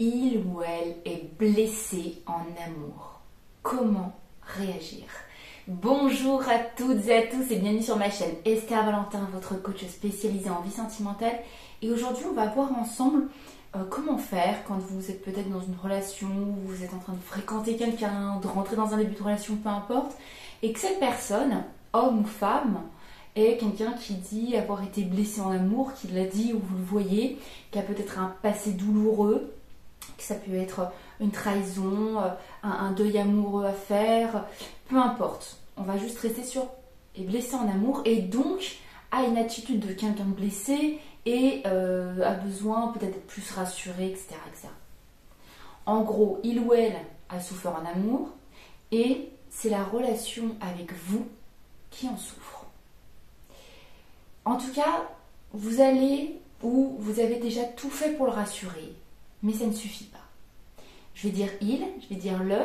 il ou elle est blessé en amour. Comment réagir? Bonjour à toutes et à tous et bienvenue sur ma chaîne Esther Valentin, votre coach spécialisé en vie sentimentale. Et aujourd'hui, on va voir ensemble comment faire quand vous êtes peut-être dans une relation, vous êtes en train de fréquenter quelqu'un, de rentrer dans un début de relation, peu importe, et que cette personne, homme ou femme, est quelqu'un qui dit avoir été blessé en amour, qui l'a dit ou vous le voyez, qui a peut-être un passé douloureux, que ça peut être une trahison, un deuil amoureux à faire, peu importe. On va juste rester sur est blessé en amour et donc a une attitude de quelqu'un de blessé et a besoin peut-être d'être plus rassuré, etc., etc. En gros, il ou elle a souffert en amour et c'est la relation avec vous qui en souffre. En tout cas, vous allez ou vous avez déjà tout fait pour le rassurer, mais ça ne suffit pas. Je vais dire il, je vais dire le,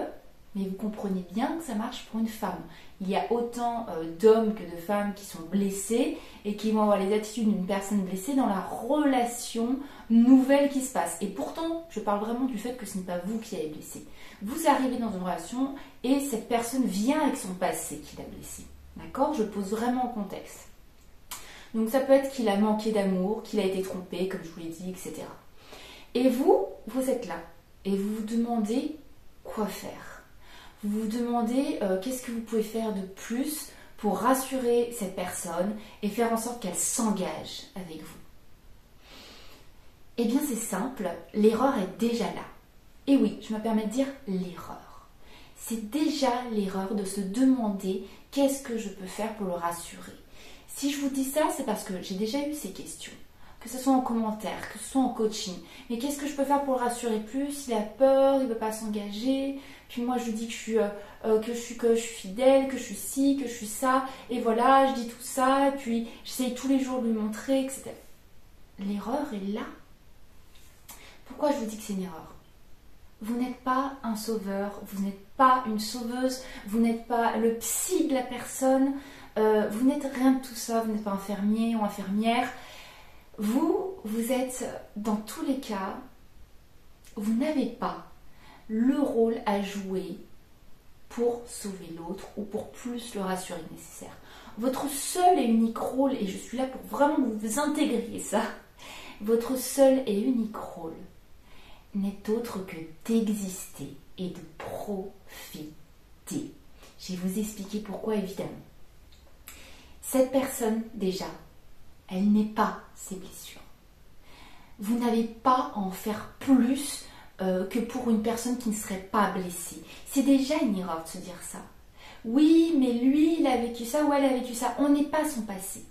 mais vous comprenez bien que ça marche pour une femme. Il y a autant d'hommes que de femmes qui sont blessés et qui vont avoir les attitudes d'une personne blessée dans la relation nouvelle qui se passe. Et pourtant, je parle vraiment du fait que ce n'est pas vous qui avez blessé. Vous arrivez dans une relation et cette personne vient avec son passé qui l'a blessé. D'accord? Je pose vraiment le contexte. Donc ça peut être qu'il a manqué d'amour, qu'il a été trompé, comme je vous l'ai dit, etc. Et vous êtes là et vous vous demandez quoi faire. Vous vous demandez qu'est-ce que vous pouvez faire de plus pour rassurer cette personne et faire en sorte qu'elle s'engage avec vous. Eh bien c'est simple, l'erreur est déjà là. Et oui, je me permets de dire l'erreur. C'est déjà l'erreur de se demander qu'est-ce que je peux faire pour le rassurer. Si je vous dis ça, c'est parce que j'ai déjà eu ces questions. Que ce soit en commentaire, que ce soit en coaching. Mais qu'est-ce que je peux faire pour le rassurer plus? Il a peur, il ne veut pas s'engager. Puis moi, je lui dis que je suis fidèle, que je suis ci, que je suis ça. Et voilà, je dis tout ça. Et puis, j'essaye tous les jours de lui montrer, etc. L'erreur est là. Pourquoi je vous dis que c'est une erreur? Vous n'êtes pas un sauveur, vous n'êtes pas une sauveuse, vous n'êtes pas le psy de la personne, vous n'êtes rien de tout ça, vous n'êtes pas infirmier ou infirmière. Vous êtes, dans tous les cas, vous n'avez pas le rôle à jouer pour sauver l'autre ou pour plus le rassurer que nécessaire. Votre seul et unique rôle, et je suis là pour vraiment que vous intégriez ça, votre seul et unique rôle n'est autre que d'exister et de profiter. Je vais vous expliquer pourquoi, évidemment. Cette personne, déjà, elle n'est pas ses blessures. Vous n'avez pas à en faire plus que pour une personne qui ne serait pas blessée. C'est déjà une erreur de se dire ça. Oui, mais lui, il a vécu ça ou elle a vécu ça. On n'est pas son passé.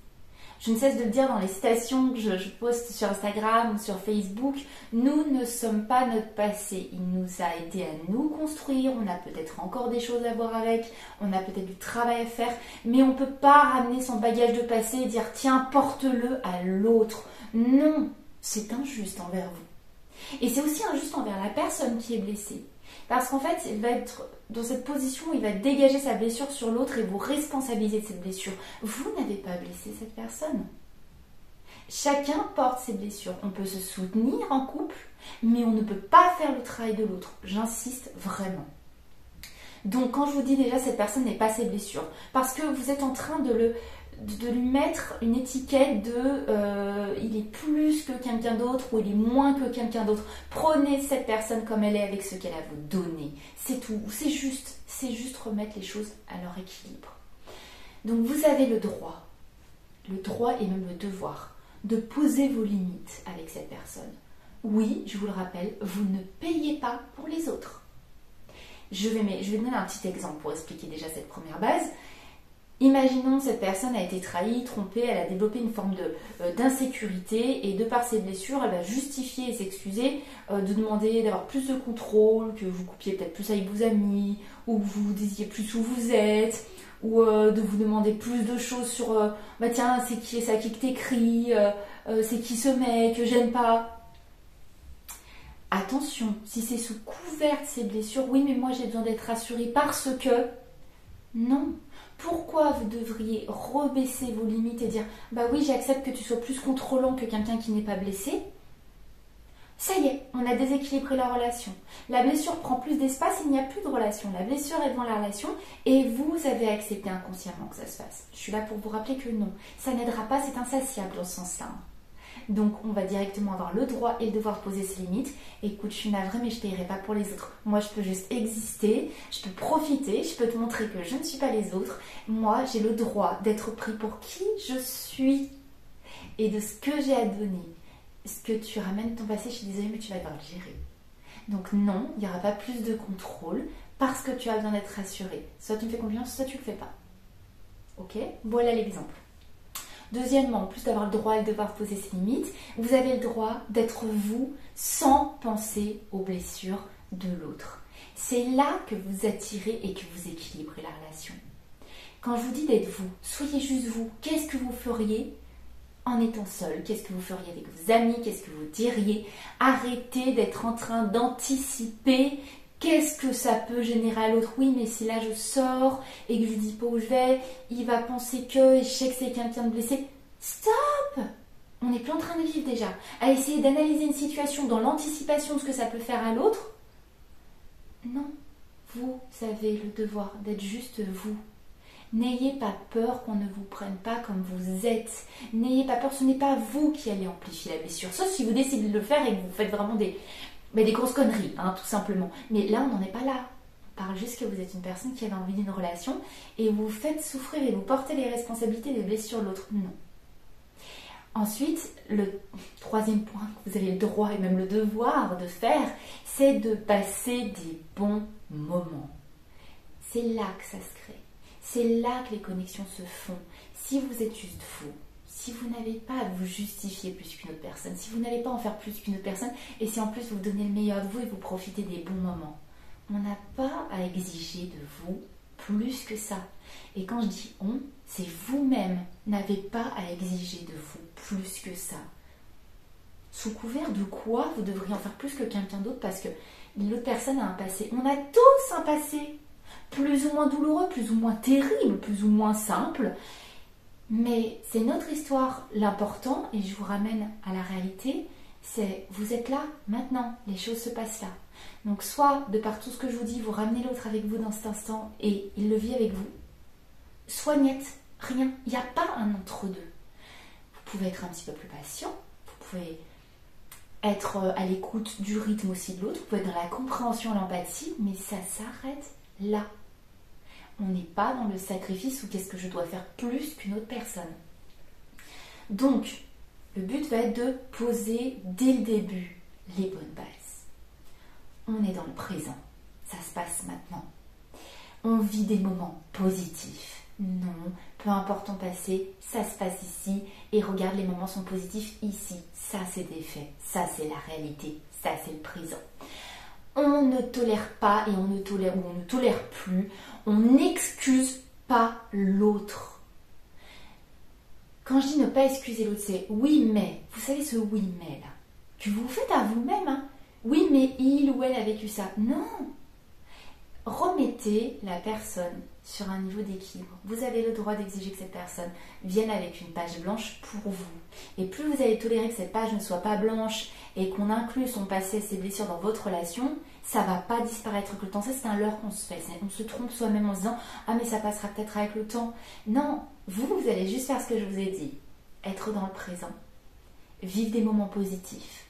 Je ne cesse de le dire dans les citations que je poste sur Instagram ou sur Facebook. Nous ne sommes pas notre passé. Il nous a aidé à nous construire. On a peut-être encore des choses à voir avec. On a peut-être du travail à faire. Mais on ne peut pas ramener son bagage de passé et dire tiens, porte-le à l'autre. Non, c'est injuste envers vous. Et c'est aussi injuste envers la personne qui est blessée. Parce qu'en fait, il va être dans cette position, il va dégager sa blessure sur l'autre et vous responsabiliser de cette blessure. Vous n'avez pas blessé cette personne. Chacun porte ses blessures. On peut se soutenir en couple, mais on ne peut pas faire le travail de l'autre. J'insiste vraiment. Donc quand je vous dis déjà, cette personne n'est pas ses blessures, parce que vous êtes en train de lui mettre une étiquette de il est plus que quelqu'un d'autre ou il est moins que quelqu'un d'autre. Prenez cette personne comme elle est avec ce qu'elle a à vous donner. C'est tout. C'est juste remettre les choses à leur équilibre. Donc vous avez le droit et même le devoir de poser vos limites avec cette personne. Oui, je vous le rappelle, vous ne payez pas pour les autres. Je vais donner un petit exemple pour expliquer déjà cette première base. Imaginons cette personne a été trahie, trompée, elle a développé une forme d'insécurité et de par ses blessures, elle va justifier et s'excuser de demander d'avoir plus de contrôle, que vous coupiez peut-être plus avec vos amis, ou que vous disiez plus où vous êtes, ou de vous demander plus de choses sur tiens, c'est qui que t'écris, c'est qui ce mec, j'aime pas. Attention, si c'est sous couvert de ces blessures, oui mais moi j'ai besoin d'être rassurée parce que... Non. Pourquoi vous devriez rebaisser vos limites et dire bah oui j'accepte que tu sois plus contrôlant que quelqu'un qui n'est pas blessé? Ça y est, on a déséquilibré la relation. La blessure prend plus d'espace, il n'y a plus de relation. La blessure est devant la relation et vous avez accepté inconsciemment que ça se fasse. Je suis là pour vous rappeler que non, ça n'aidera pas, c'est insatiable dans ce sens-là. Donc on va directement avoir le droit et le devoir de poser ses limites. Écoute, je suis navrée mais je ne paierai pas pour les autres. Moi je peux juste exister, je peux profiter, je peux te montrer que je ne suis pas les autres. Moi j'ai le droit d'être pris pour qui je suis et de ce que j'ai à donner. Ce que tu ramènes ton passé, je suis désolée mais tu vas devoir le gérer. Donc non, il n'y aura pas plus de contrôle parce que tu as besoin d'être rassuré. Soit tu me fais confiance, soit tu ne le fais pas. Ok? Voilà l'exemple. Deuxièmement, en plus d'avoir le droit et le devoir de poser ses limites, vous avez le droit d'être vous sans penser aux blessures de l'autre. C'est là que vous attirez et que vous équilibrez la relation. Quand je vous dis d'être vous, soyez juste vous. Qu'est-ce que vous feriez en étant seul? Qu'est-ce que vous feriez avec vos amis? Qu'est-ce que vous diriez? Arrêtez d'être en train d'anticiper. Qu'est-ce que ça peut générer à l'autre? Oui, mais si là je sors et que je lui dis pas où je vais, il va penser que, et je sais que c'est quelqu'un de blessé. Stop! On n'est plus en train de vivre déjà. À essayer d'analyser une situation dans l'anticipation de ce que ça peut faire à l'autre. Non, vous avez le devoir d'être juste vous. N'ayez pas peur qu'on ne vous prenne pas comme vous êtes. N'ayez pas peur, ce n'est pas vous qui allez amplifier la blessure. Sauf si vous décidez de le faire et que vous faites vraiment des grosses conneries, hein, tout simplement. Mais là, on n'en est pas là. On parle juste que vous êtes une personne qui avait envie d'une relation et vous faites souffrir et vous portez les responsabilités des blessures de l'autre. Non. Ensuite, le troisième point que vous avez le droit et même le devoir de faire, c'est de passer des bons moments. C'est là que ça se crée. C'est là que les connexions se font. Si vous êtes juste vous, si vous n'avez pas à vous justifier plus qu'une autre personne, si vous n'allez pas en faire plus qu'une autre personne, et si en plus vous donnez le meilleur de vous et vous profitez des bons moments, on n'a pas à exiger de vous plus que ça. Et quand je dis on, c'est vous-même n'avez pas à exiger de vous plus que ça. Sous couvert de quoi vous devriez en faire plus que quelqu'un d'autre parce que l'autre personne a un passé. On a tous un passé, plus ou moins douloureux, plus ou moins terrible, plus ou moins simple. Mais c'est notre histoire. L'important, et je vous ramène à la réalité, c'est vous êtes là, maintenant, les choses se passent là. Donc soit, de par tout ce que je vous dis, vous ramenez l'autre avec vous dans cet instant et il le vit avec vous, soit niet, rien, il n'y a pas un entre-deux. Vous pouvez être un petit peu plus patient, vous pouvez être à l'écoute du rythme aussi de l'autre, vous pouvez être dans la compréhension, l'empathie, mais ça s'arrête là. On n'est pas dans le sacrifice ou qu'est-ce que je dois faire plus qu'une autre personne. Donc, le but va être de poser dès le début les bonnes bases. On est dans le présent, ça se passe maintenant. On vit des moments positifs. Non, peu importe ton passé, ça se passe ici et regarde, les moments sont positifs ici. Ça, c'est des faits, ça, c'est la réalité, ça, c'est le présent. On ne tolère pas et on ne tolère plus, on n'excuse pas l'autre. Quand je dis ne pas excuser l'autre, c'est oui mais, vous savez ce oui mais là, que vous faites à vous-même, hein. Oui mais il ou elle a vécu ça. Non, remettez la personne sur un niveau d'équilibre. Vous avez le droit d'exiger que cette personne vienne avec une page blanche pour vous. Et plus vous allez tolérer que cette page ne soit pas blanche et qu'on inclue son passé, ses blessures dans votre relation, ça ne va pas disparaître avec le temps. Ça, c'est un leurre qu'on se fait. On se trompe soi-même en se disant « Ah, mais ça passera peut-être avec le temps. » Non, vous allez juste faire ce que je vous ai dit. Être dans le présent. Vivre des moments positifs.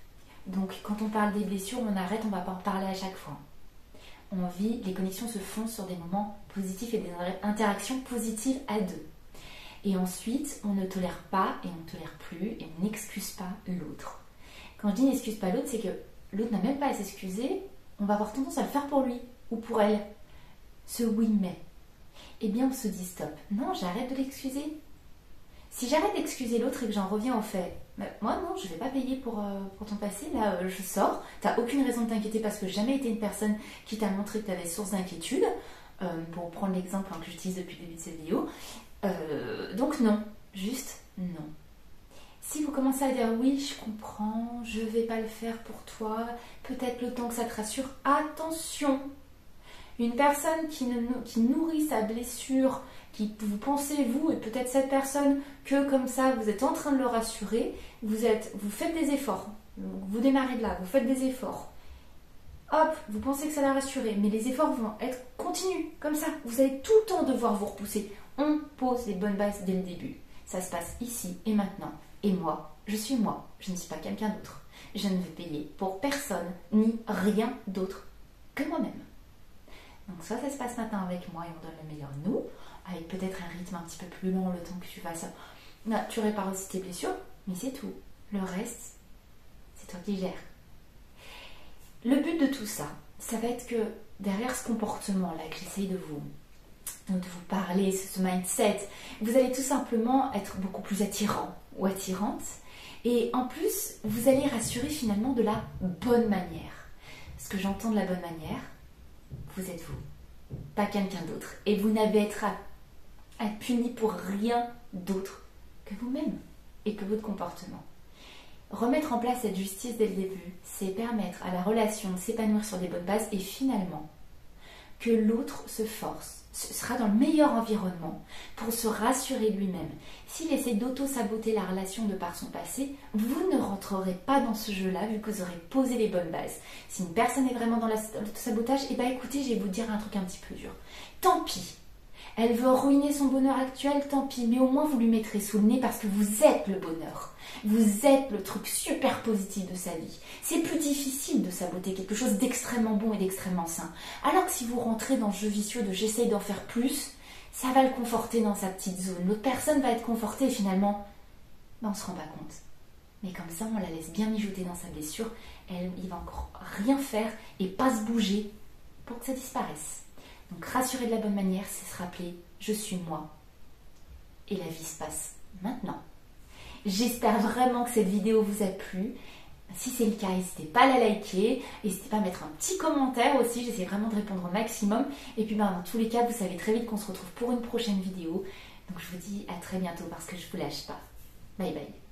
Donc, quand on parle des blessures, on arrête, on ne va pas en parler à chaque fois. On vit, les connexions se font sur des moments positifs et des interactions positives à deux. Et ensuite, on ne tolère pas et on ne tolère plus et on n'excuse pas l'autre. Quand je dis n'excuse pas l'autre, c'est que l'autre n'a même pas à s'excuser, on va avoir tendance à le faire pour lui ou pour elle. Ce oui mais. Eh bien, on se dit stop. Non, j'arrête de l'excuser. Si j'arrête d'excuser l'autre et que j'en reviens au fait, moi non, je ne vais pas payer pour ton passé, là je sors, tu n'as aucune raison de t'inquiéter parce que j'ai jamais été une personne qui t'a montré que tu avais source d'inquiétude, pour prendre l'exemple que j'utilise depuis le début de cette vidéo. Donc non, juste non. Si vous commencez à dire oui, je comprends, je ne vais pas le faire pour toi, peut-être le temps que ça te rassure, attention! Une personne qui nourrit sa blessure, qui vous pensez, vous, et peut-être cette personne, que comme ça, vous êtes en train de le rassurer, vous faites des efforts. Vous démarrez de là, vous faites des efforts. Hop, vous pensez que ça va rassurer, mais les efforts vont être continus, comme ça. Vous allez tout le temps devoir vous repousser. On pose les bonnes bases dès le début. Ça se passe ici et maintenant. Et moi, je suis moi, je ne suis pas quelqu'un d'autre. Je ne vais payer pour personne, ni rien d'autre que moi-même. Donc ça se passe maintenant avec moi et on donne le meilleur de nous, avec peut-être un rythme un petit peu plus long, le temps que tu fasses ça. Là, tu répares aussi tes blessures, mais c'est tout. Le reste, c'est toi qui gères. Le but de tout ça, ça va être que derrière ce comportement-là que j'essaye de vous parler, ce mindset, vous allez tout simplement être beaucoup plus attirant ou attirante. Et en plus, vous allez rassurer finalement de la bonne manière. Ce que j'entends de la bonne manière, vous êtes vous, pas quelqu'un d'autre. Et vous n'avez à être puni pour rien d'autre que vous-même et que votre comportement. Remettre en place cette justice dès le début, c'est permettre à la relation de s'épanouir sur des bonnes bases et finalement que l'autre se force, sera dans le meilleur environnement pour se rassurer lui-même. S'il essaie d'auto-saboter la relation de par son passé, vous ne rentrerez pas dans ce jeu-là vu que vous aurez posé les bonnes bases. Si une personne est vraiment dans l'auto-sabotage, eh bien écoutez, je vais vous dire un truc un petit peu dur. Tant pis. Elle veut ruiner son bonheur actuel, tant pis, mais au moins vous lui mettrez sous le nez parce que vous êtes le bonheur. Vous êtes le truc super positif de sa vie. C'est plus difficile de saboter quelque chose d'extrêmement bon et d'extrêmement sain. Alors que si vous rentrez dans le jeu vicieux de j'essaye d'en faire plus, ça va le conforter dans sa petite zone. L'autre personne va être confortée et finalement, on ne se rend pas compte. Mais comme ça, on la laisse bien mijoter dans sa blessure. Il va encore rien faire et pas se bouger pour que ça disparaisse. Donc rassurer de la bonne manière, c'est se rappeler « je suis moi » et la vie se passe maintenant. J'espère vraiment que cette vidéo vous a plu. Si c'est le cas, n'hésitez pas à la liker, n'hésitez pas à mettre un petit commentaire aussi, j'essaie vraiment de répondre au maximum. Et puis dans tous les cas, vous savez très vite qu'on se retrouve pour une prochaine vidéo. Donc je vous dis à très bientôt parce que je ne vous lâche pas. Bye bye.